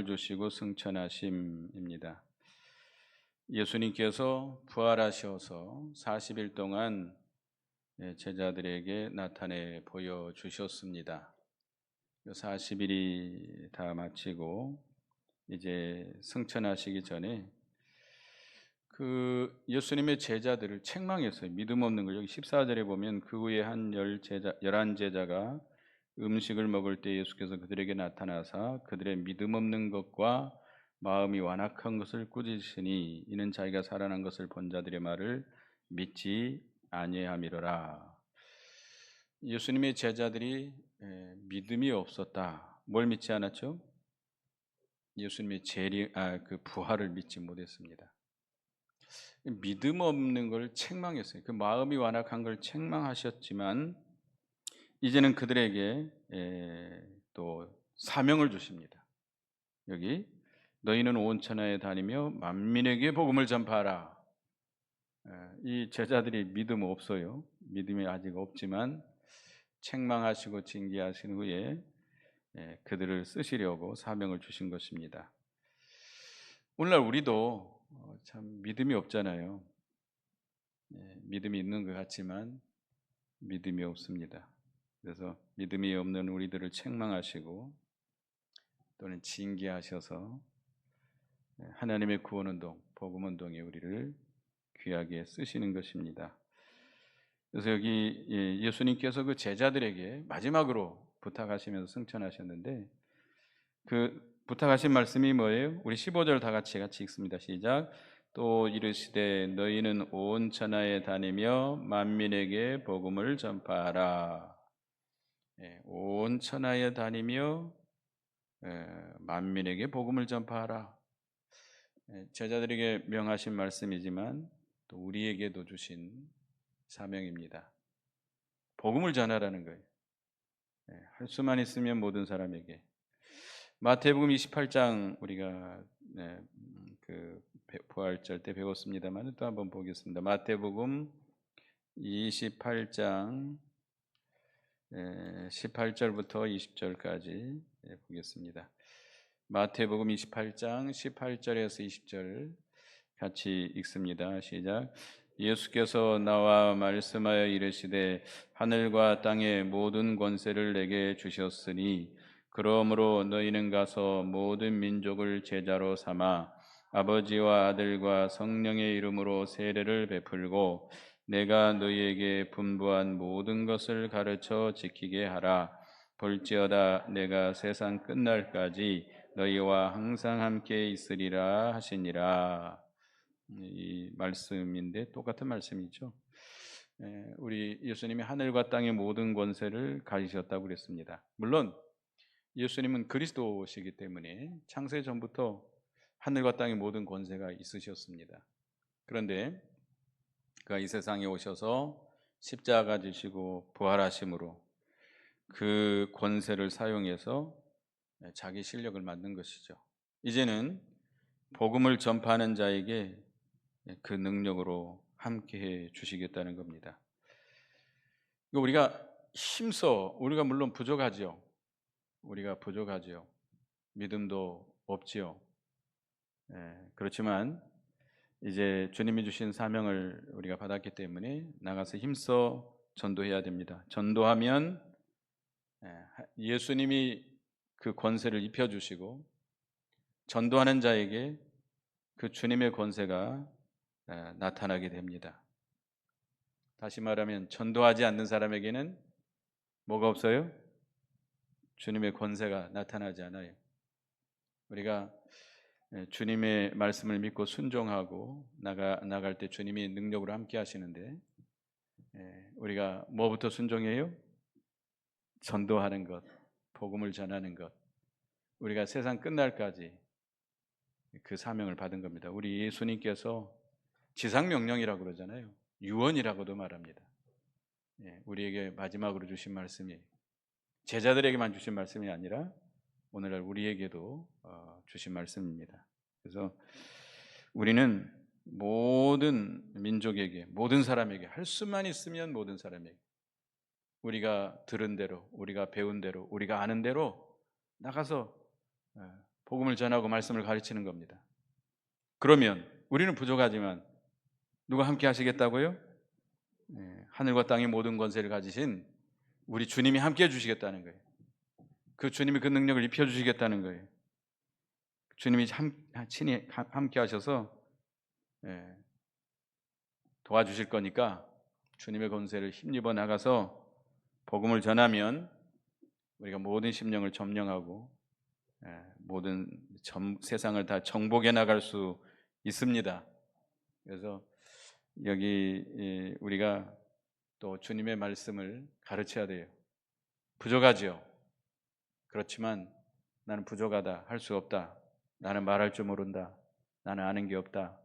사명을 주시고 승천하심입니다. 예수님께서 부활하셔서 40일 동안 제자들에게 나타내 보여주셨습니다. 40일이 다 마치고 이제 승천하시기 전에 그 예수님의 제자들을 책망했어요. 믿음 없는 걸. 여기 14절에 보면 그 후에 한 11제자가 음식을 먹을 때 예수께서 그들에게 나타나사 그들의 믿음 없는 것과 마음이 완악한 것을 꾸짖으시니 이는 자기가 살아난 것을 본 자들의 말을 믿지 아니함이로라. 예수님의 제자들이 믿음이 없었다. 뭘 믿지 않았죠? 예수님의 그 부활을 믿지 못했습니다. 믿음 없는 걸 책망했어요. 그 마음이 완악한 걸 책망하셨지만 이제는 그들에게 또 사명을 주십니다. 여기 너희는 온 천하에 다니며 만민에게 복음을 전파하라. 이 제자들이 믿음 없어요. 믿음이 아직 없지만 책망하시고 징계하신 후에 그들을 쓰시려고 사명을 주신 것입니다. 오늘날 우리도 참 믿음이 없잖아요. 믿음이 있는 것 같지만 믿음이 없습니다. 그래서 믿음이 없는 우리들을 책망하시고 또는 징계하셔서 하나님의 구원운동, 복음운동에 우리를 귀하게 쓰시는 것입니다. 그래서 여기 예수님께서 그 제자들에게 마지막으로 부탁하시면서 승천하셨는데 그 부탁하신 말씀이 뭐예요? 우리 15절 다 같이 읽습니다. 시작. 또 이르시되 너희는 온 천하에 다니며 만민에게 복음을 전파하라. 온 천하에 다니며 만민에게 복음을 전파하라. 제자들에게 명하신 말씀이지만 또 우리에게도 주신 사명입니다. 복음을 전하라는 거예요. 할 수만 있으면 모든 사람에게. 마태복음 28장 우리가 그 부활절 때 배웠습니다만 또 한번 보겠습니다. 마태복음 28장 18절부터 20절까지 보겠습니다. 마태복음 28장 18절에서 20절 같이 읽습니다. 시작. 예수께서 나와 말씀하여 이르시되 하늘과 땅의 모든 권세를 내게 주셨으니 그러므로 너희는 가서 모든 민족을 제자로 삼아 아버지와 아들과 성령의 이름으로 세례를 베풀고 내가 너희에게 분부한 모든 것을 가르쳐 지키게 하라. 볼지어다 내가 세상 끝날까지 너희와 항상 함께 있으리라 하시니라. 이 말씀인데 똑같은 말씀이죠. 우리 예수님이 하늘과 땅의 모든 권세를 가지셨다고 그랬습니다. 물론 예수님은 그리스도시기 때문에 창세 전부터 하늘과 땅의 모든 권세가 있으셨습니다. 그런데 그가 이 세상에 오셔서 십자가 지시고 부활하심으로 그 권세를 사용해서 자기 실력을 만든 것이죠. 이제는 복음을 전파하는 자에게 그 능력으로 함께해 주시겠다는 겁니다. 우리가 우리가 물론 부족하죠. 믿음도 없지요. 그렇지만 이제 주님이 주신 사명을 우리가 받았기 때문에 나가서 힘써 전도해야 됩니다. 전도하면 예수님이 그 권세를 입혀주시고 전도하는 자에게 그 주님의 권세가 나타나게 됩니다. 다시 말하면 전도하지 않는 사람에게는 뭐가 없어요? 주님의 권세가 나타나지 않아요. 우리가 주님의 말씀을 믿고 순종하고 나갈 때 주님이 능력으로 함께 하시는데 우리가 뭐부터 순종해요? 전도하는 것, 복음을 전하는 것. 우리가 세상 끝날까지 그 사명을 받은 겁니다. 우리 예수님께서 지상명령이라고 그러잖아요. 유언이라고도 말합니다. 우리에게 마지막으로 주신 말씀이 제자들에게만 주신 말씀이 아니라 오늘날 우리에게도 주신 말씀입니다. 그래서 우리는 모든 민족에게, 모든 사람에게 할 수만 있으면 모든 사람에게 우리가 들은 대로, 우리가 배운 대로, 우리가 아는 대로 나가서 복음을 전하고 말씀을 가르치는 겁니다. 그러면 우리는 부족하지만 누가 함께 하시겠다고요? 하늘과 땅의 모든 권세를 가지신 우리 주님이 함께 해주시겠다는 거예요. 그 주님이 그 능력을 입혀주시겠다는 거예요. 주님이 친히 함께 하셔서 도와주실 거니까 주님의 권세를 힘입어 나가서 복음을 전하면 우리가 모든 심령을 점령하고 모든 세상을 다 정복해 나갈 수 있습니다. 그래서 여기 우리가 또 주님의 말씀을 가르쳐야 돼요. 부족하지요. 그렇지만 나는 부족하다, 할 수 없다, 나는 말할 줄 모른다, 나는 아는 게 없다,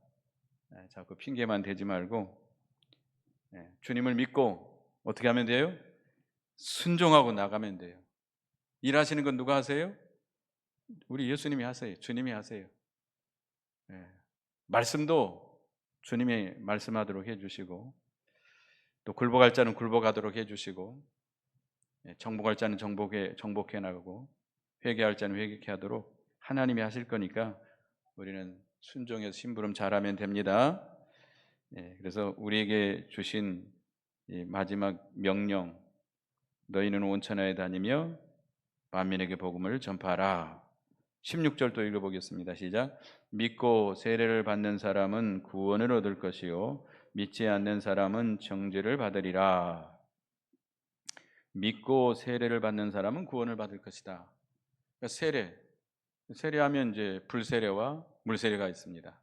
자꾸 핑계만 대지 말고 주님을 믿고 어떻게 하면 돼요? 순종하고 나가면 돼요. 일하시는 건 누가 하세요? 우리 예수님이 하세요. 주님이 하세요. 말씀도 주님이 말씀하도록 해주시고, 또 굴복할 자는 굴복하도록 해주시고, 정복할 자는 정복해 나가고, 회개할 자는 회개케 하도록 하나님이 하실 거니까 우리는 순종해서 심부름 잘하면 됩니다. 그래서 우리에게 주신 이 마지막 명령, 너희는 온 천하에 다니며 만민에게 복음을 전파하라. 16절 또 읽어보겠습니다. 시작. 믿고 세례를 받는 사람은 구원을 얻을 것이요 믿지 않는 사람은 정죄를 받으리라. 믿고 세례를 받는 사람은 구원을 받을 것이다. 그러니까 세례하면 이제 불세례와 물세례가 있습니다.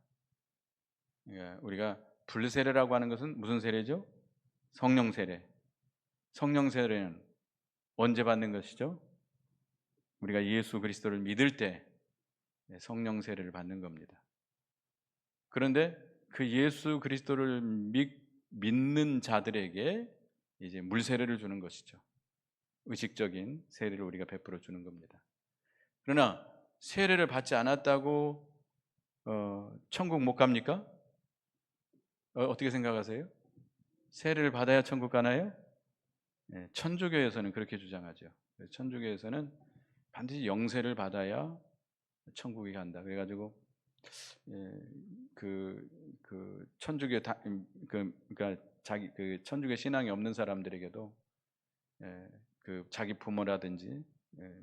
우리가 불세례라고 하는 것은 무슨 세례죠? 성령 세례. 성령 세례는 언제 받는 것이죠? 우리가 예수 그리스도를 믿을 때 성령 세례를 받는 겁니다. 그런데 그 예수 그리스도를 믿는 자들에게 이제 물 세례를 주는 것이죠. 의식적인 세례를 우리가 베풀어 주는 겁니다. 그러나 세례를 받지 않았다고 천국 못 갑니까? 어떻게 생각하세요? 세례를 받아야 천국 가나요? 천주교에서는 그렇게 주장하죠. 천주교에서는 반드시 영세를 받아야 천국에 간다. 그래가지고 천주교 그러니까 자기 천주교 신앙이 없는 사람들에게도 자기 부모라든지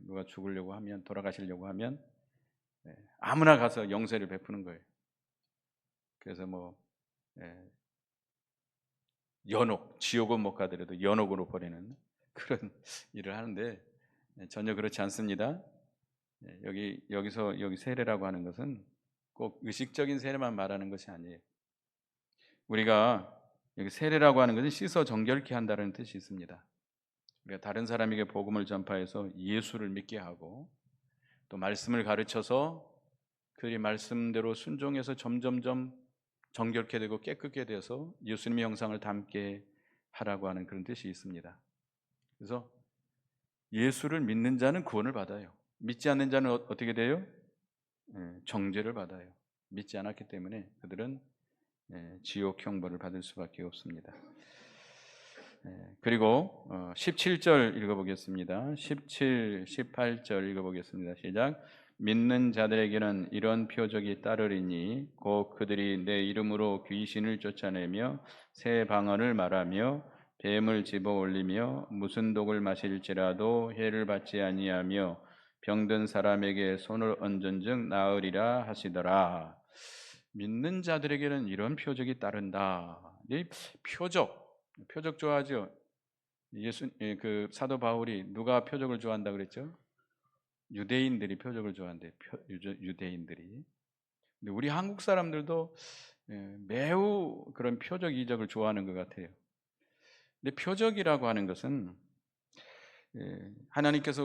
누가 죽으려고 하면 돌아가시려고 하면 아무나 가서 영세를 베푸는 거예요. 그래서 연옥, 지옥은 못 가더라도 연옥으로 보내는 그런 일을 하는데 전혀 그렇지 않습니다. 여기서 세례라고 하는 것은 꼭 의식적인 세례만 말하는 것이 아니에요. 우리가 여기 세례라고 하는 것은 씻어 정결케 한다는 뜻이 있습니다. 우리가 다른 사람에게 복음을 전파해서 예수를 믿게 하고 또 말씀을 가르쳐서 그들이 말씀대로 순종해서 점점점 정결케 되고 깨끗게 돼서 예수님의 형상을 담게 하라고 하는 그런 뜻이 있습니다. 그래서 예수를 믿는 자는 구원을 받아요. 믿지 않는 자는 어떻게 돼요? 정죄를 받아요. 믿지 않았기 때문에 그들은 지옥 형벌을 받을 수밖에 없습니다. 그리고 17절 읽어보겠습니다. 17, 18절 읽어보겠습니다. 시작. 믿는 자들에게는 이런 표적이 따르리니 곧 그들이 내 이름으로 귀신을 쫓아내며 새 방언을 말하며 뱀을 집어 올리며 무슨 독을 마실지라도 해를 받지 아니하며 병든 사람에게 손을 얹은즉 나으리라 하시더라. 믿는 자들에게는 이런 표적이 따른다. 이 표적 좋아하죠. 그 사도 바울이 누가 표적을 좋아한다 그랬죠? 유대인들이 표적을 좋아한대. 유대인들이. 근데 우리 한국 사람들도 매우 그런 표적 이적을 좋아하는 것 같아요. 근데 표적이라고 하는 것은 하나님께서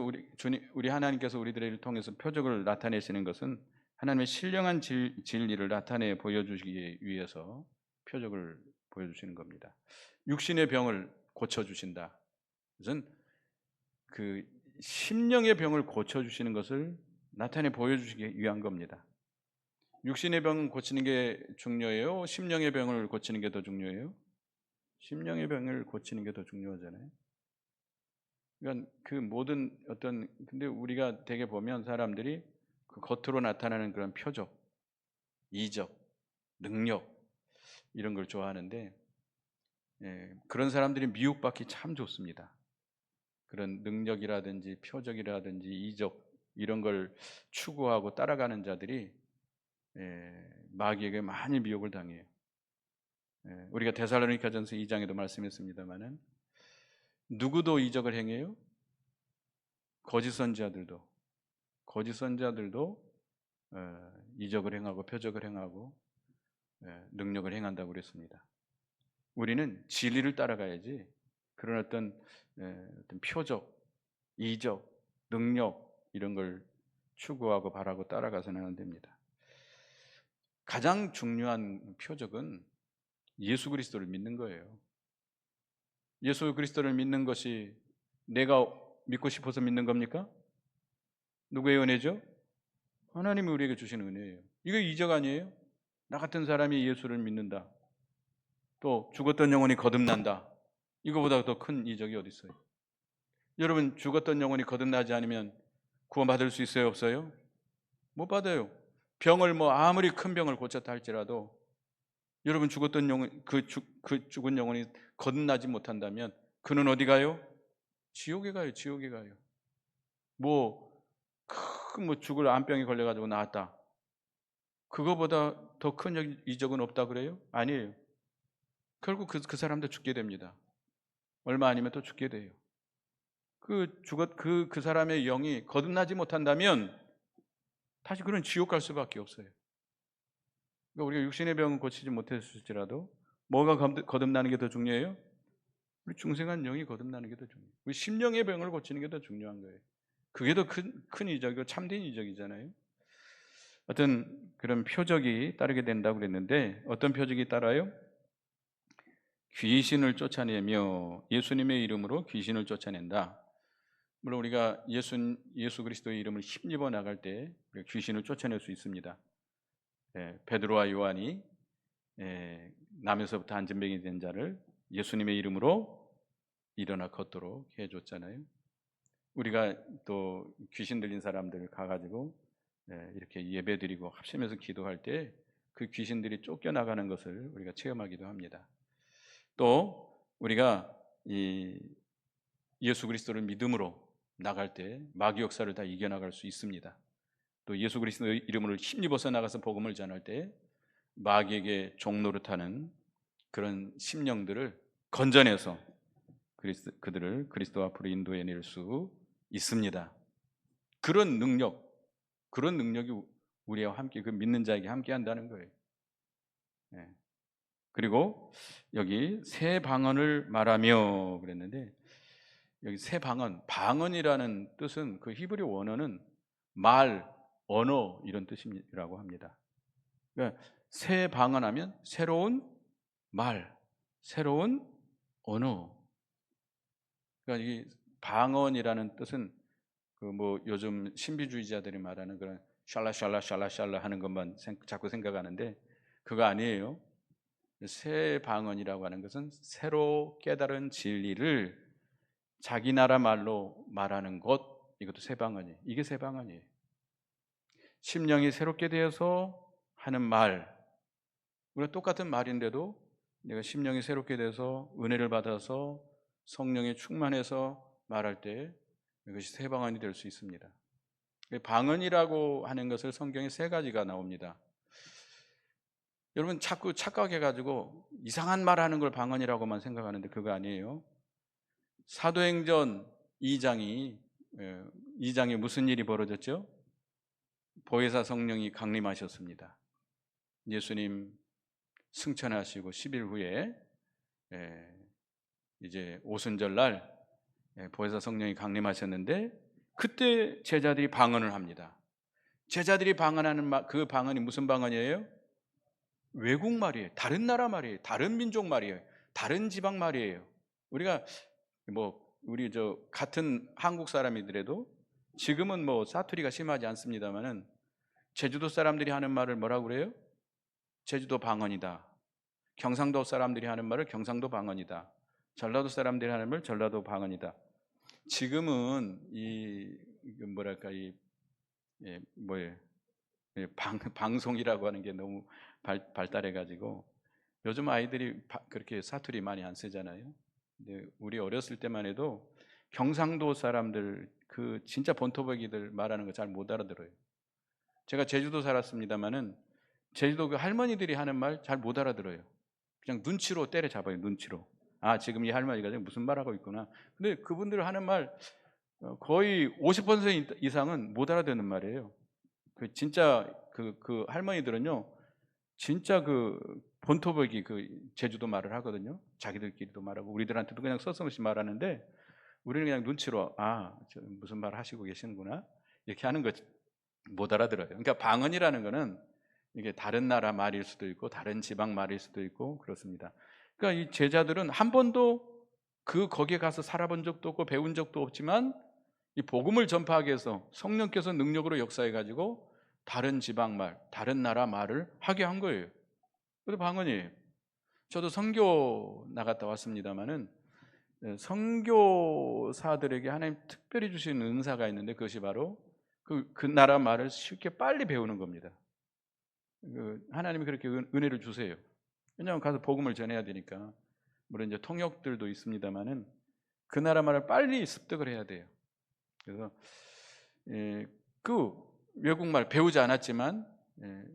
우리 하나님께서 우리들을 통해서 표적을 나타내시는 것은 하나님의 신령한 진리를 나타내 보여주시기 위해서 표적을 보여주시는 겁니다. 육신의 병을 고쳐주신다. 그것은 그 심령의 병을 고쳐주시는 것을 나타내 보여주시기 위한 겁니다. 육신의 병 고치는 게 중요해요? 심령의 병을 고치는 게 더 중요해요? 심령의 병을 고치는 게 더 중요하잖아요. 그러니까 그 모든 근데 우리가 되게 보면 사람들이 그 겉으로 나타나는 그런 표적, 이적, 능력 이런 걸 좋아하는데 그런 사람들이 미혹받기 참 좋습니다. 그런 능력이라든지 표적이라든지 이적 이런 걸 추구하고 따라가는 자들이 마귀에게 많이 미혹을 당해요. 우리가 데살로니가전서 2장에도 말씀했습니다마는 누구도 이적을 행해요? 거짓 선지자들도 이적을 행하고 표적을 행하고 능력을 행한다고 그랬습니다. 우리는 진리를 따라가야지 그런 어떤 표적, 이적, 능력 이런 걸 추구하고 바라고 따라가서는 안 됩니다. 가장 중요한 표적은 예수 그리스도를 믿는 거예요. 예수 그리스도를 믿는 것이 내가 믿고 싶어서 믿는 겁니까? 누구의 은혜죠? 하나님이 우리에게 주신 은혜예요. 이거 이적 아니에요? 나 같은 사람이 예수를 믿는다. 또 죽었던 영혼이 거듭난다. 이거보다 더 큰 이적이 어디 있어요? 여러분 죽었던 영혼이 거듭나지 않으면 구원받을 수 있어요? 없어요? 못 받아요. 병을 아무리 큰 병을 고쳤다 할지라도 여러분 죽었던 영혼 그 죽은 영혼이 거듭나지 못한다면 그는 어디 가요? 지옥에 가요. 지옥에 가요. 큰 죽을 암병에 걸려가지고 나왔다. 그거보다 더 큰 이적은 없다 그래요? 아니에요. 결국 그 사람도 죽게 됩니다. 얼마 아니면 또 죽게 돼요. 그 사람의 영이 거듭나지 못한다면 다시 그런 지옥 갈 수밖에 없어요. 그러니까 우리가 육신의 병은 고치지 못했을지라도 뭐가 거듭나는 게 더 중요해요? 우리 중생한 영이 거듭나는 게 더 중요해요. 우리 심령의 병을 고치는 게 더 중요한 거예요. 그게 더 큰 이적이고 참된 이적이잖아요. 어떤 그런 표적이 따르게 된다고 그랬는데 어떤 표적이 따라요? 귀신을 쫓아내며 예수님의 이름으로 귀신을 쫓아낸다. 물론 우리가 예수 그리스도의 이름을 힘입어 나갈 때 귀신을 쫓아낼 수 있습니다. 베드로와 요한이 남에서부터 안진뱅이 된 자를 예수님의 이름으로 일어나 걷도록 해줬잖아요. 우리가 또 귀신 들린 사람들 가가지고 이렇게 예배드리고 합심해서 기도할 때 그 귀신들이 쫓겨나가는 것을 우리가 체험하기도 합니다. 또 우리가 이 예수 그리스도를 믿음으로 나갈 때 마귀 역사를 다 이겨나갈 수 있습니다. 또 예수 그리스도의 이름으로 힘입어서 나가서 복음을 전할 때 마귀에게 종노릇하는 그런 심령들을 건져내서 그들을 그리스도 앞으로 인도해낼 수 있습니다. 그런 능력이 우리와 함께 그 믿는 자에게 함께 한다는 거예요. 그리고 여기 새 방언을 말하며 그랬는데 여기 새 방언이라는 뜻은 그 히브리 원어는 말, 언어 이런 뜻이라고 합니다. 그러니까 새 방언하면 새로운 말, 새로운 언어. 그러니까 이 방언이라는 뜻은 요즘 신비주의자들이 말하는 그런 샬라 하는 것만 자꾸 생각하는데 그거 아니에요. 새 방언이라고 하는 것은 새로 깨달은 진리를 자기 나라 말로 말하는 것, 이것도 새 방언이에요. 이게 새 방언이에요. 심령이 새롭게 되어서 하는 말, 우리가 똑같은 말인데도 내가 심령이 새롭게 돼서 은혜를 받아서 성령에 충만해서 말할 때 이것이 새 방언이 될 수 있습니다. 방언이라고 하는 것을 성경에 세 가지가 나옵니다. 여러분 자꾸 착각해가지고 이상한 말하는 걸 방언이라고만 생각하는데 그거 아니에요. 사도행전 2장에 무슨 일이 벌어졌죠? 보혜사 성령이 강림하셨습니다. 예수님 승천하시고 10일 후에 이제 오순절날 보혜사 성령이 강림하셨는데 그때 제자들이 방언을 합니다. 제자들이 방언하는 그 방언이 무슨 방언이에요? 외국말이에요. 다른 나라 말이에요. 다른 민족 말이에요. 다른 지방 말이에요. 우리가 우리 같은 한국 사람이더라도 지금은 사투리가 심하지 않습니다만은 제주도 사람들이 하는 말을 뭐라고 그래요? 제주도 방언이다. 경상도 사람들이 하는 말을 경상도 방언이다. 전라도 사람들이 하는 말 전라도 방언이다. 지금은 방송이라고 하는 게 너무 발달해가지고 요즘 아이들이 그렇게 사투리 많이 안 쓰잖아요. 근데 우리 어렸을 때만 해도 경상도 사람들 그 진짜 본토백이들 말하는 거 잘 못 알아들어요. 제가 제주도 살았습니다마는 제주도 그 할머니들이 하는 말 잘 못 알아들어요. 그냥 눈치로 때려잡아요. 눈치로. 아, 지금 이 할머니가 지금 무슨 말하고 있구나. 근데 그분들 하는 말 거의 50% 이상은 못 알아듣는 말이에요. 그 진짜 그 할머니들은요, 진짜 그 본토백이 그 제주도 말을 하거든요. 자기들끼리도 말하고 우리들한테도 그냥 서슴없이 말하는데 우리는 그냥 눈치로 저 무슨 말 하시고 계시는구나 이렇게 하는 거 못 알아들어요. 그러니까 방언이라는 거는 이게 다른 나라 말일 수도 있고 다른 지방 말일 수도 있고 그렇습니다. 그러니까 이 제자들은 한 번도 거기에 가서 살아본 적도 없고 배운 적도 없지만 이 복음을 전파하기 위해서 성령께서 능력으로 역사해 가지고 다른 지방 말, 다른 나라 말을 하게 한 거예요. 그래서 방언이에요. 저도 선교 나갔다 왔습니다마는 선교사들에게 하나님 특별히 주신 은사가 있는데 그것이 바로 그 나라 말을 쉽게 빨리 배우는 겁니다. 하나님이 그렇게 은혜를 주세요. 왜냐하면 가서 복음을 전해야 되니까. 물론 이제 통역들도 있습니다마는 그 나라 말을 빨리 습득을 해야 돼요. 그래서 그 외국말 배우지 않았지만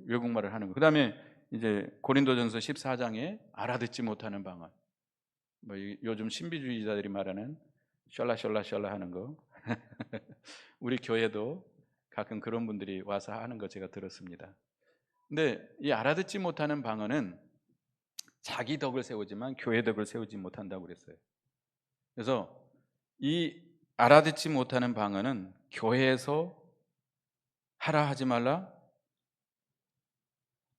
외국말을 하는 거. 그다음에 이제 고린도전서 14장에 알아듣지 못하는 방언. 뭐 요즘 신비주의자들이 말하는 셜라 하는 거. 우리 교회도 가끔 그런 분들이 와서 하는 거 제가 들었습니다. 근데 이 알아듣지 못하는 방언은 자기 덕을 세우지만 교회 덕을 세우지 못한다고 그랬어요. 그래서 이 알아듣지 못하는 방언은 교회에서 하라 하지 말라.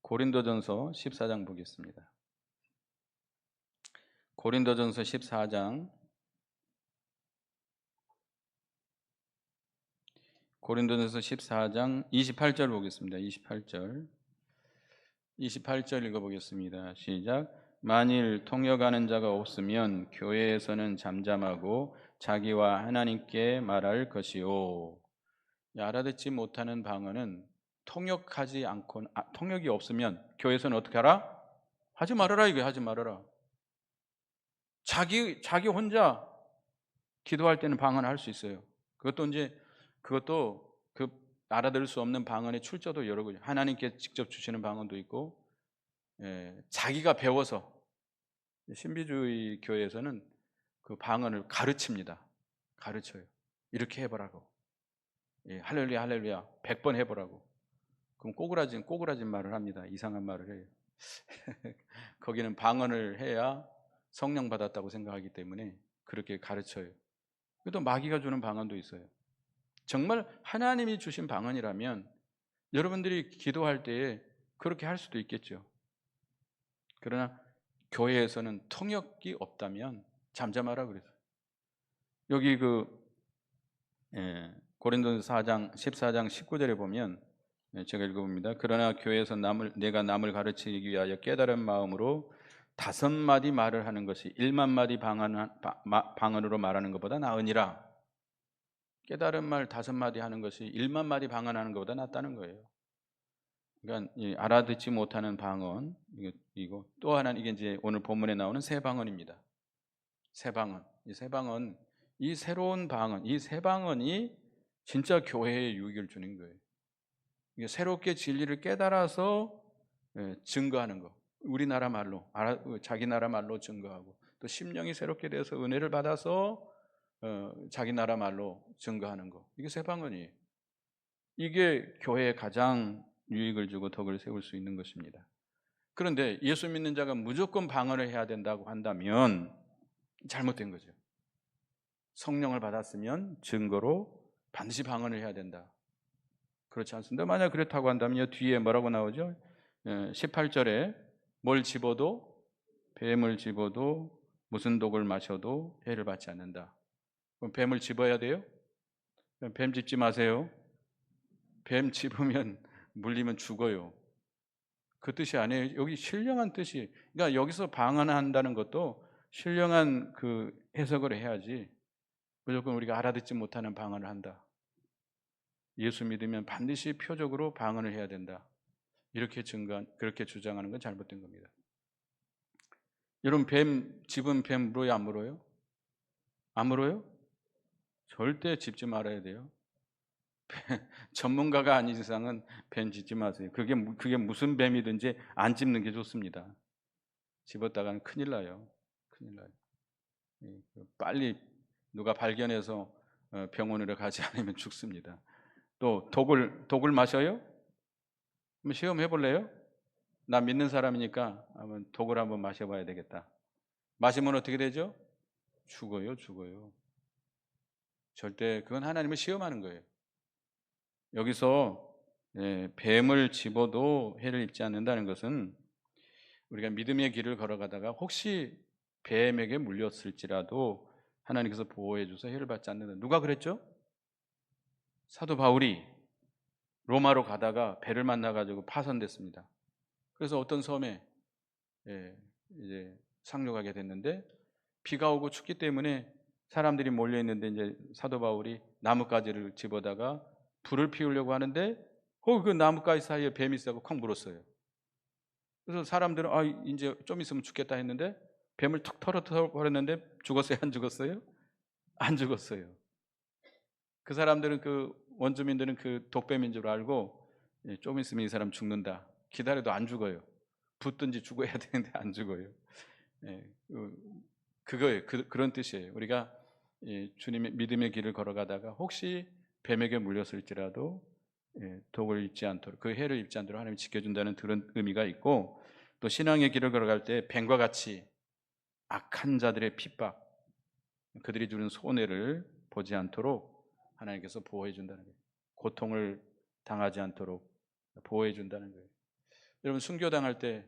고린도전서 14장 보겠습니다. 고린도전서 14장 고린도전서 14장 28절 보겠습니다. 28절 읽어보겠습니다. 시작. 만일 통역하는 자가 없으면 교회에서는 잠잠하고 자기와 하나님께 말할 것이요. 알아듣지 못하는 방언은 통역하지 않고 통역이 없으면 교회에서는 어떻게 하라? 하지 말아라. 이거 하지 말아라. 자기 혼자 기도할 때는 방언을 할 수 있어요. 그것도 그 알아들을 수 없는 방언의 출처도 여러 가지. 하나님께 직접 주시는 방언도 있고, 자기가 배워서 신비주의 교회에서는 그 방언을 가르쳐요. 이렇게 해보라고. 할렐루야, 할렐루야. 100번 해보라고. 그럼 꼬그라진 말을 합니다. 이상한 말을 해요. 거기는 방언을 해야 성령 받았다고 생각하기 때문에 그렇게 가르쳐요. 또 마귀가 주는 방언도 있어요. 정말 하나님이 주신 방언이라면 여러분들이 기도할 때에 그렇게 할 수도 있겠죠. 그러나 교회에서는 통역이 없다면 잠잠하라 그랬어요. 여기 고린도서 14장 19절에 보면 제가 읽어봅니다. 그러나 교회에서 내가 남을 가르치기 위하여 깨달은 마음으로 5마디 말을 하는 것이 1만 마디 방언으로 말하는 것보다 나으니라. 깨달은 말 5마디 하는 것이 1만 마디 방언하는 것보다 낫다는 거예요. 그러니까 알아듣지 못하는 방언 이거 또 하나는 이게 이제 오늘 본문에 나오는 새 방언입니다. 새 방언. 이 새로운 방언, 이 새 방언이 진짜 교회에 유익을 주는 거예요. 이게 새롭게 진리를 깨달아서 증거하는 거. 우리나라 말로, 자기 나라 말로 증거하고 또 심령이 새롭게 돼서 은혜를 받아서 자기 나라 말로 증거하는 거. 이게 새 방언이에요. 이게 교회에 가장 유익을 주고 덕을 세울 수 있는 것입니다. 그런데 예수 믿는 자가 무조건 방언을 해야 된다고 한다면 잘못된 거죠. 성령을 받았으면 증거로 반드시 방언을 해야 된다. 그렇지 않습니다. 만약 그렇다고 한다면 뒤에 뭐라고 나오죠? 18절에 뭘 집어도 뱀을 집어도 무슨 독을 마셔도 해를 받지 않는다. 그럼 뱀을 집어야 돼요? 뱀 집지 마세요. 뱀 집으면 물리면 죽어요. 그 뜻이 아니에요. 여기 신령한 뜻이. 그러니까 여기서 방언한다는 것도 신령한 해석을 해야지 무조건 우리가 알아듣지 못하는 방언을 한다. 예수 믿으면 반드시 표적으로 방언을 해야 된다. 그렇게 주장하는 건 잘못된 겁니다. 여러분, 집은 뱀 물어요, 안 물어요? 안 물어요? 절대 짚지 말아야 돼요. 전문가가 아닌 이상은 뱀 짚지 마세요. 그게 무슨 뱀이든지 안 짚는 게 좋습니다. 집었다가는 큰일 나요. 큰일 나요. 빨리 누가 발견해서 병원으로 가지 않으면 죽습니다. 또 독을 마셔요? 한번 시험해 볼래요? 나 믿는 사람이니까 한번 독을 한번 마셔봐야 되겠다. 마시면 어떻게 되죠? 죽어요. 절대 그건 하나님을 시험하는 거예요. 여기서 뱀을 집어도 해를 입지 않는다는 것은 우리가 믿음의 길을 걸어가다가 혹시 뱀에게 물렸을지라도 하나님께서 보호해 주셔서 해를 받지 않는다. 누가 그랬죠? 사도 바울이 로마로 가다가 배를 만나가지고 파선됐습니다. 그래서 어떤 섬에 이제 상륙하게 됐는데 비가 오고 춥기 때문에 사람들이 몰려 있는데 이제 사도 바울이 나뭇가지를 집어다가 불을 피우려고 하는데 그 나뭇가지 사이에 뱀이 있다고 콱 물었어요. 그래서 사람들은 이제 좀 있으면 죽겠다 했는데 뱀을 툭 털어버렸는데 죽었어요? 안 죽었어요? 안 죽었어요. 그 사람들은 원주민들은 그 독뱀인 줄 알고 좀 있으면 이 사람 죽는다. 기다려도 안 죽어요. 붙든지 죽어야 되는데 안 죽어요. 그거예요. 그런 뜻이에요. 우리가 주님의 믿음의 길을 걸어가다가 혹시 뱀에게 물렸을지라도 독을 입지 않도록, 그 해를 입지 않도록 하나님이 지켜준다는 그런 의미가 있고, 또 신앙의 길을 걸어갈 때 뱀과 같이 악한 자들의 핍박, 그들이 주는 손해를 보지 않도록 하나님께서 보호해 준다는 거예요. 고통을 당하지 않도록 보호해 준다는 거예요. 여러분, 순교당할 때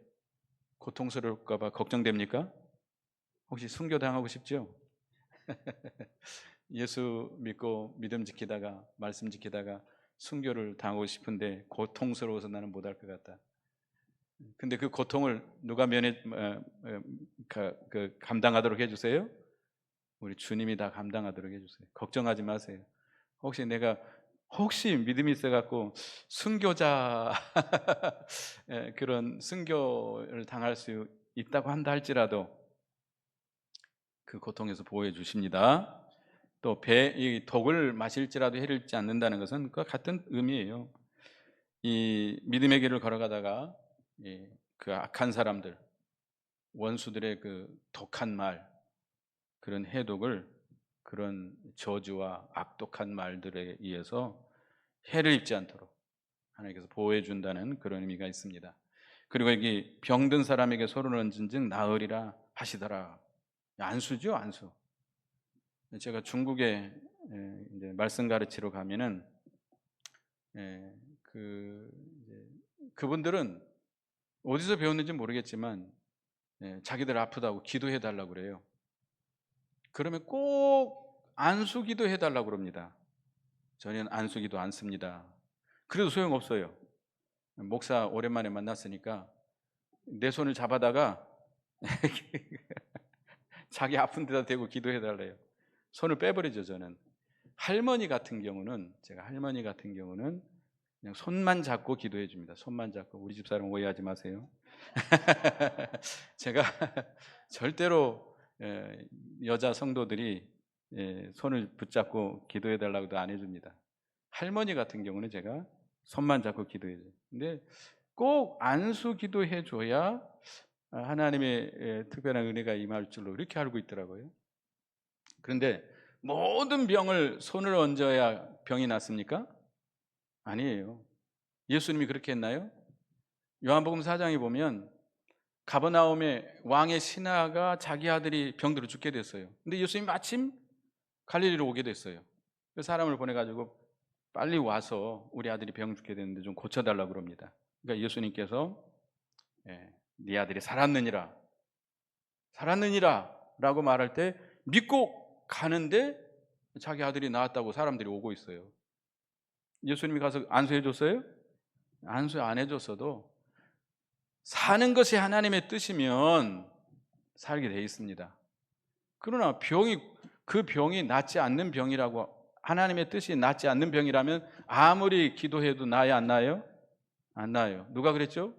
고통스러울까 봐 걱정됩니까? 혹시 순교당하고 싶죠? 예수 믿고 믿음 지키다가 말씀 지키다가 순교를 당하고 싶은데 고통스러워서 나는 못할 것 같다. 근데 그 고통을 누가 감당하도록 해주세요? 우리 주님이 다 감당하도록 해주세요. 걱정하지 마세요. 혹시 믿음이 있어갖고 순교자 그런 순교를 당할 수 있다고 한다 할지라도 그 고통에서 보호해 주십니다. 또 이 독을 마실지라도 해를 입지 않는다는 것은 그와 같은 의미예요. 이 믿음의 길을 걸어가다가 그 악한 사람들, 원수들의 그 독한 말, 그런 해독을, 그런 저주와 악독한 말들에 의해서 해를 입지 않도록 하나님께서 보호해 준다는 그런 의미가 있습니다. 그리고 여기 병든 사람에게 손을 얹은즉 나으리라 하시더라. 안수죠, 안수. 제가 중국에 이제 말씀 가르치러 가면은 그분들은 어디서 배웠는지 모르겠지만 자기들 아프다고 기도해 달라고 그래요. 그러면 꼭 안수기도 해달라고 그럽니다. 저는 안수기도 안 씁니다. 그래도 소용없어요. 목사 오랜만에 만났으니까 내 손을 잡아다가 자기 아픈 데다 대고 기도해달래요. 손을 빼버리죠. 저는 제가 할머니 같은 경우는 그냥 손만 잡고 기도해 줍니다. 손만 잡고. 우리 집사람 오해하지 마세요. 제가 절대로 여자 성도들이 손을 붙잡고 기도해 달라고도 안 해줍니다. 할머니 같은 경우는 제가 손만 잡고 기도해 줘요. 근데 꼭 안수 기도해 줘야 하나님의 특별한 은혜가 임할 줄로 이렇게 알고 있더라고요. 그런데 모든 병을 손을 얹어야 병이 낫습니까? 아니에요. 예수님이 그렇게 했나요? 요한복음 4장에 보면 가버나움의 왕의 신하가 자기 아들이 병들어 죽게 됐어요. 근데 예수님이 마침 갈릴리로 오게 됐어요. 그 사람을 보내가지고 빨리 와서 우리 아들이 병 죽게 됐는데 좀 고쳐달라고 그럽니다. 그러니까 예수님께서 네 아들이 살았느니라 라고 말할 때 믿고 가는데 자기 아들이 나았다고 사람들이 오고 있어요. 예수님이 가서 안수해 줬어요? 안수 안 해줬어도 사는 것이 하나님의 뜻이면 살게 돼 있습니다. 그러나 그 병이 낫지 않는 병이라고 하나님의 뜻이 낫지 않는 병이라면 아무리 기도해도 나아요, 안 나아요? 안 나아요. 누가 그랬죠?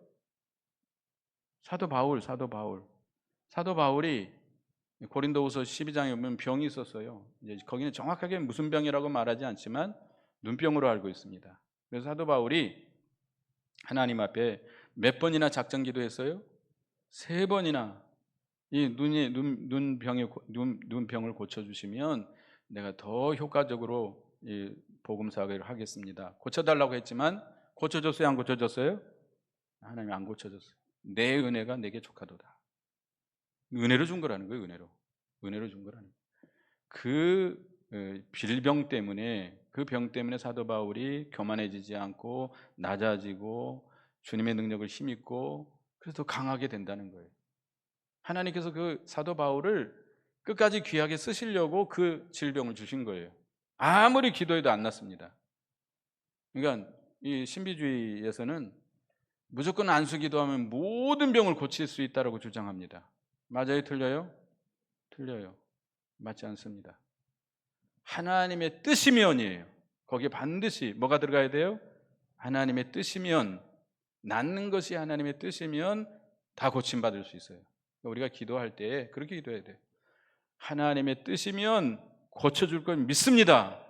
사도 바울. 사도 바울이 고린도후서 12장에 보면 병이 있었어요. 이제 거기는 정확하게 무슨 병이라고 말하지 않지만 눈병으로 알고 있습니다. 그래서 사도 바울이 하나님 앞에 몇 번이나 작정 기도했어요? 3번이나 이 눈병을 고쳐 주시면 내가 더 효과적으로 이 복음 사역을 하겠습니다. 고쳐 달라고 했지만 고쳐줬어요, 안 고쳐줬어요? 하나님이 안 고쳐줬어요. 내 은혜가 내게 족하도다. 은혜로 준 거라는 거예요. 은혜로 준 거라는 거예요. 그 빌병 때문에, 그 병 때문에 사도 바울이 교만해지지 않고 낮아지고 주님의 능력을 힘입고 그래서 더 강하게 된다는 거예요. 하나님께서 그 사도 바울을 끝까지 귀하게 쓰시려고 그 질병을 주신 거예요. 아무리 기도해도 안 낫습니다. 그러니까 이 신비주의에서는 무조건 안수 기도하면 모든 병을 고칠 수 있다고 주장합니다. 맞아요? 틀려요? 틀려요. 맞지 않습니다. 하나님의 뜻이면이에요. 거기에 반드시 뭐가 들어가야 돼요? 하나님의 뜻이면, 낫는 것이 하나님의 뜻이면 다 고침받을 수 있어요. 우리가 기도할 때 그렇게 기도해야 돼요. 하나님의 뜻이면 고쳐줄 걸 믿습니다.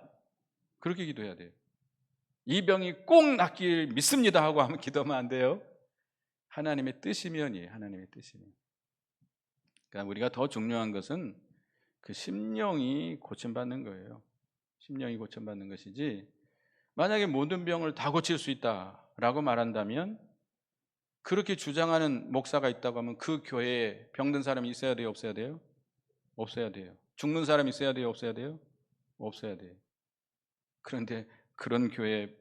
그렇게 기도해야 돼요. 이 병이 꼭 낫길 믿습니다 하고 하면 기도하면 안 돼요. 하나님의 뜻이면이에요. 하나님의 뜻이면. 그러니까 우리가 더 중요한 것은 그 심령이 고침받는 거예요. 심령이 고침받는 것이지, 만약에 모든 병을 다 고칠 수 있다라고 말한다면, 그렇게 주장하는 목사가 있다고 하면 그 교회에 병든 사람이 있어야 돼요, 없어야 돼요? 없어야 돼요. 죽는 사람이 있어야 돼요, 없어야 돼요? 없어야 돼요. 그런데 그런 교회에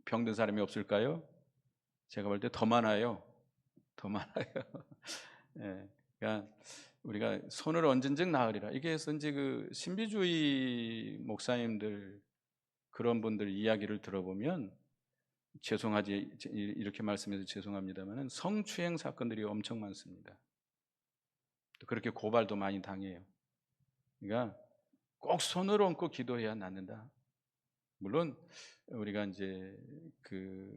병든 사람이 없을까요? 제가 볼 때 더 많아요. 더 많아요. 예, 그러니까 우리가 손을 얹은즉 나으리라. 이게 이제 그 신비주의 목사님들, 그런 분들 이야기를 들어보면, 죄송하지 이렇게 말씀해서 죄송합니다만은 성추행 사건들이 엄청 많습니다. 그렇게 고발도 많이 당해요. 그러니까 꼭 손을 얹고 기도해야 낫는다. 물론 우리가 이제 그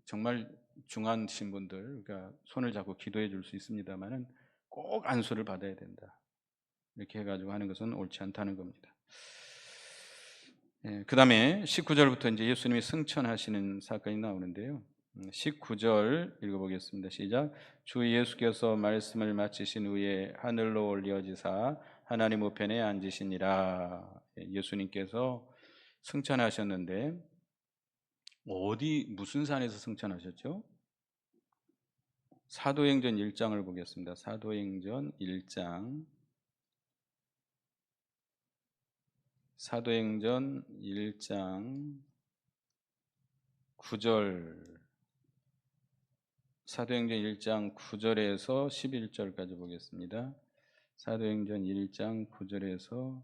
정말 중하신 분들, 그러니까 손을 잡고 기도해 줄 수 있습니다만은 꼭 안수를 받아야 된다. 이렇게 해가지고 하는 것은 옳지 않다는 겁니다. 그 다음에 19절부터 이제 예수님이 승천하시는 사건이 나오는데요. 19절 읽어보겠습니다. 시작. 주 예수께서 말씀을 마치신 후에 하늘로 올려지사 하나님 우편에 앉으시니라. 예수님께서 승천하셨는데 무슨 산에서 승천하셨죠? 사도행전 1장을 보겠습니다. 사도행전 1장 9절, 사도행전 1장 9절에서 11절까지 보겠습니다. 사도행전 1장 9절에서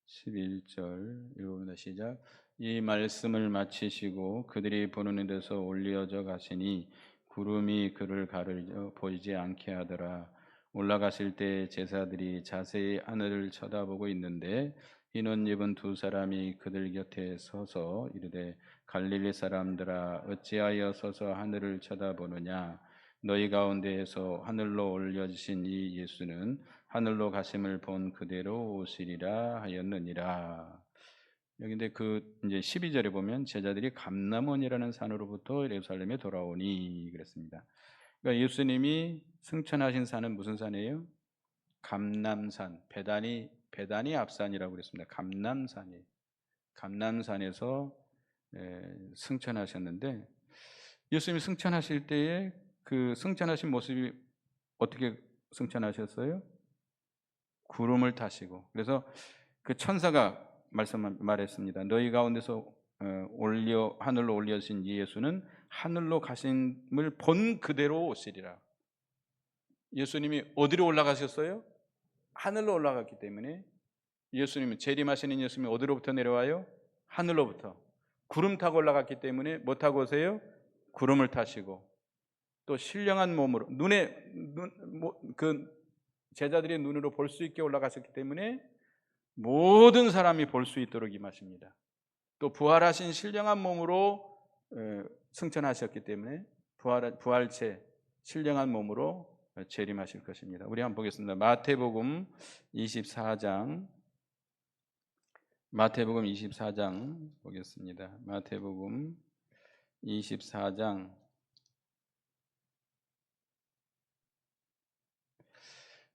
11절 읽어봅니다. 시작. 이 말씀을 마치시고 그들이 보는 데서 올려져 가시니 구름이 그를 가르려 보이지 않게 하더라. 올라가실 때 제사들이 자세히 하늘을 쳐다보고 있는데 흰 옷 입은 2사람이 그들 곁에 서서 이르되 갈릴리 사람들아 어찌하여 서서 하늘을 쳐다보느냐. 너희 가운데에서 하늘로 올려지신 이 예수는 하늘로 가심을 본 그대로 오시리라 하였느니라. 여기인데 이제 12절에 보면 제자들이 감람원이라는 산으로부터 예루살렘에 돌아오니 그랬습니다. 그러니까 예수님이 승천하신 산은 무슨 산이에요? 감람산, 베다니 앞산이라고 그랬습니다. 감람산이. 감람산에서 승천하셨는데, 예수님이 승천하실 때에 그 승천하신 모습이 어떻게 승천하셨어요? 구름을 타시고. 그래서 그 천사가 말했습니다. 너희 가운데서 하늘로 올려진 이 예수는 하늘로 가심을 본 그대로 오시리라. 예수님이 어디로 올라가셨어요? 하늘로 올라갔기 때문에 예수님은, 재림하시는 예수님이 어디로부터 내려와요? 하늘로부터. 구름 타고 올라갔기 때문에 뭐 타고 오세요? 구름을 타시고, 또 신령한 몸으로 그 제자들의 눈으로 볼 수 있게 올라가셨기 때문에 모든 사람이 볼 수 있도록 임하십니다. 또 부활하신 신령한 몸으로 승천하셨기 때문에 부활체 신령한 몸으로 재림하실 것입니다. 우리 한번 보겠습니다. 마태복음 24장 보겠습니다. 마태복음 24장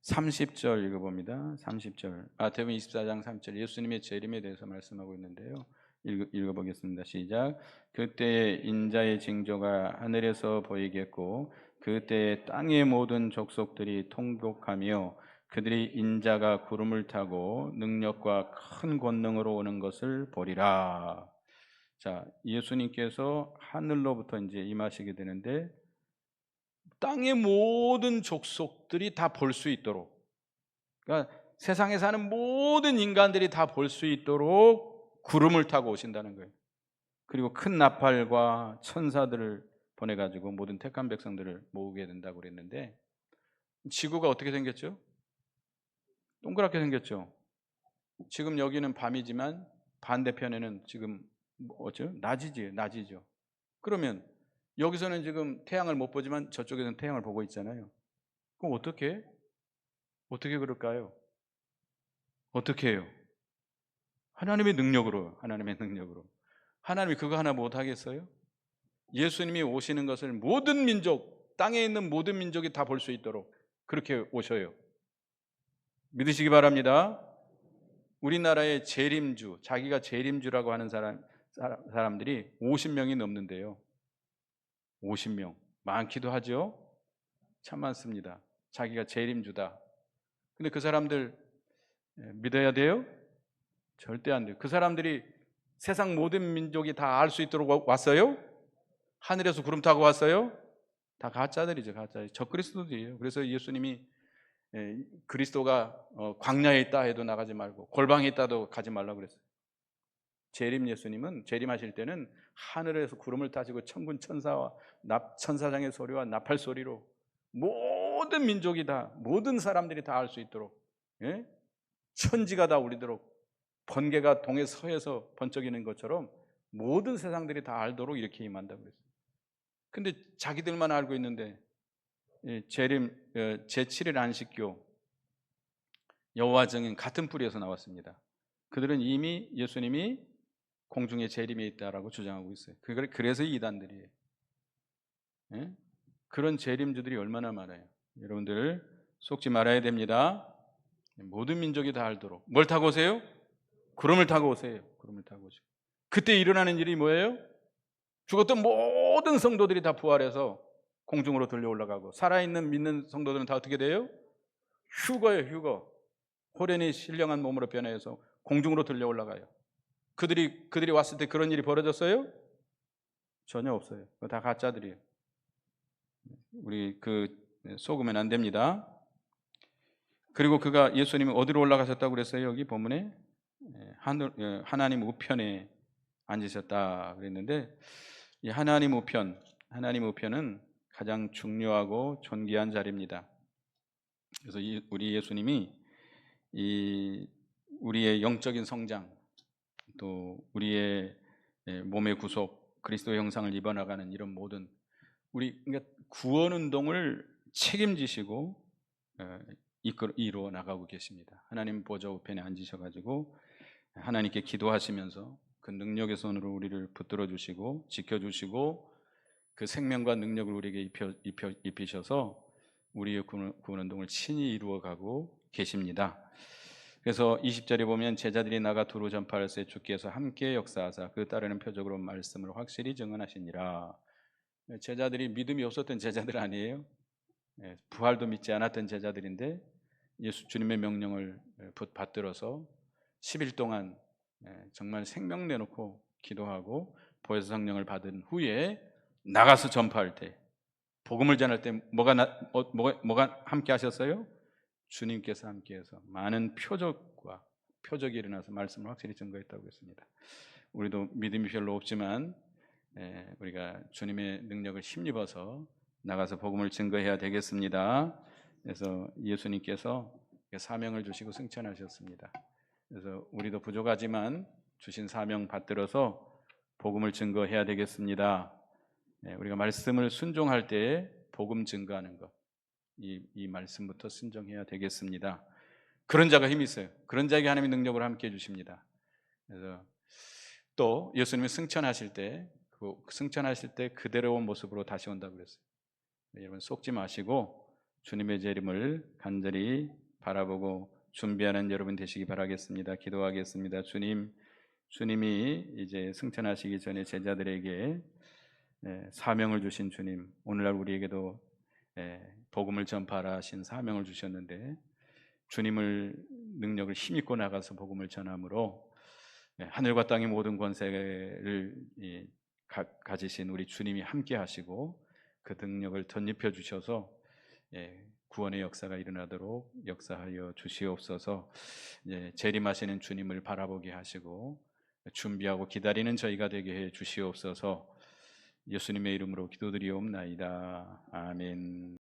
30절 읽어봅니다. 30절. 마태복음 24장 30절. 예수님의 재림에 대해서 말씀하고 있는데요. 읽어보겠습니다. 시작. 그때에 인자의 징조가 하늘에서 보이겠고 그때에 땅의 모든 족속들이 통곡하며 그들이 인자가 구름을 타고 능력과 큰 권능으로 오는 것을 보리라. 자, 예수님께서 하늘로부터 이제 임하시게 되는데 땅의 모든 족속들이 다 볼 수 있도록, 그러니까 세상에 사는 모든 인간들이 다 볼 수 있도록 구름을 타고 오신다는 거예요. 그리고 큰 나팔과 천사들을 보내가지고 모든 택한 백성들을 모으게 된다고 그랬는데, 지구가 어떻게 생겼죠? 동그랗게 생겼죠. 지금 여기는 밤이지만 반대편에는 지금 뭐죠? 낮이죠. 그러면 여기서는 지금 태양을 못 보지만 저쪽에서는 태양을 보고 있잖아요. 그럼 어떻게 그럴까요? 어떻게 해요? 하나님의 능력으로. 하나님이 그거 하나 못 하겠어요? 예수님이 오시는 것을 모든 민족, 땅에 있는 모든 민족이 다 볼 수 있도록 그렇게 오셔요. 믿으시기 바랍니다. 우리나라의 재림주, 자기가 재림주라고 하는 사람들이 50명이 넘는데요. 50명. 많기도 하죠. 참 많습니다. 자기가 재림주다. 근데 그 사람들 믿어야 돼요? 절대 안 돼요. 그 사람들이 세상 모든 민족이 다 알 수 있도록 왔어요? 하늘에서 구름 타고 왔어요? 다 가짜들이죠. 적그리스도들이에요. 그래서 예수님이 그리스도가 광야에 있다 해도 나가지 말고 골방에 있다도 가지 말라고 그랬어요. 재림 예수님은 재림하실 때는 하늘에서 구름을 타시고 천군 천사와 천사장의 소리와 나팔 소리로 모든 민족이 다, 모든 사람들이 다 알 수 있도록, 천지가 다 울리도록, 번개가 동해 서에서 번쩍이는 것처럼 모든 세상들이 다 알도록 이렇게 임한다고 그랬어요. 근데 자기들만 알고 있는데 재림 제7일 안식교 여호와 증인 같은 뿌리에서 나왔습니다. 그들은 이미 예수님이 공중에 재림에 있다라고 주장하고 있어요. 그래서 이단들이에요. 그런 재림주들이 얼마나 많아요. 여러분들 속지 말아야 됩니다. 모든 민족이 다 알도록. 뭘 타고 오세요? 구름을 타고 오세요. 그때 일어나는 일이 뭐예요? 죽었던 모든 성도들이 다 부활해서 공중으로 들려 올라가고, 살아있는 믿는 성도들은 다 어떻게 돼요? 휴거. 호련히 신령한 몸으로 변해서 공중으로 들려 올라가요. 그들이 왔을 때 그런 일이 벌어졌어요? 전혀 없어요. 그거 다 가짜들이에요. 우리 속으면 안 됩니다. 그리고 예수님이 어디로 올라가셨다고 그랬어요? 여기 본문에 하나님 우편에 앉으셨다 그랬는데, 이 하나님 우편은 가장 중요하고 존귀한 자리입니다. 그래서 우리 예수님이 우리의 영적인 성장, 또 우리의 몸의 구속, 그리스도의 형상을 입어나가는 이런 모든 그러니까 구원 운동을 책임지시고 이루어 나가고 계십니다. 하나님 보좌 우편에 앉으셔가지고 하나님께 기도하시면서 그 능력의 손으로 우리를 붙들어 주시고 지켜주시고 그 생명과 능력을 우리에게 입히셔서 우리의 구원 운동을 친히 이루어가고 계십니다. 그래서 20절에 보면 제자들이 나가 두루 전파할세 주께서 함께 역사하사 그 따르는 표적으로 말씀을 확실히 증언하시니라. 제자들이 믿음이 없었던 제자들 아니에요? 부활도 믿지 않았던 제자들인데 주님의 명령을 받들어서 10일 동안 정말 생명 내놓고 기도하고 보혜사 성령을 받은 후에 나가서 전파할 때, 복음을 전할 때 뭐가 함께 하셨어요? 주님께서 함께해서 많은 표적이 일어나서 말씀을 확실히 증거했다고 했습니다. 우리도 믿음이 별로 없지만 우리가 주님의 능력을 힘입어서 나가서 복음을 증거해야 되겠습니다. 그래서 예수님께서 사명을 주시고 승천하셨습니다. 그래서 우리도 부족하지만 주신 사명 받들어서 복음을 증거해야 되겠습니다. 우리가 말씀을 순종할 때 복음 증거하는 것, 이 말씀부터 순종해야 되겠습니다. 그런 자가 힘이 있어요. 그런 자에게 하나님의 능력을 함께 해주십니다. 그래서 또 예수님이 승천하실 때 그대로운 모습으로 다시 온다고 그랬어요. 여러분 속지 마시고 주님의 재림을 간절히 바라보고 준비하는 여러분 되시기 바라겠습니다. 기도하겠습니다. 주님이 이제 승천하시기 전에 제자들에게 사명을 주신 주님, 오늘날 우리에게도 복음을 전파하라 하신 사명을 주셨는데 주님을 능력을 힘입고 나가서 복음을 전함으로 하늘과 땅의 모든 권세를 가지신 우리 주님이 함께 하시고 그 능력을 덧입혀 주셔서 구원의 역사가 일어나도록 역사하여 주시옵소서. 재림하시는 주님을 바라보게 하시고 준비하고 기다리는 저희가 되게 해 주시옵소서. 예수님의 이름으로 기도드리옵나이다. 아멘.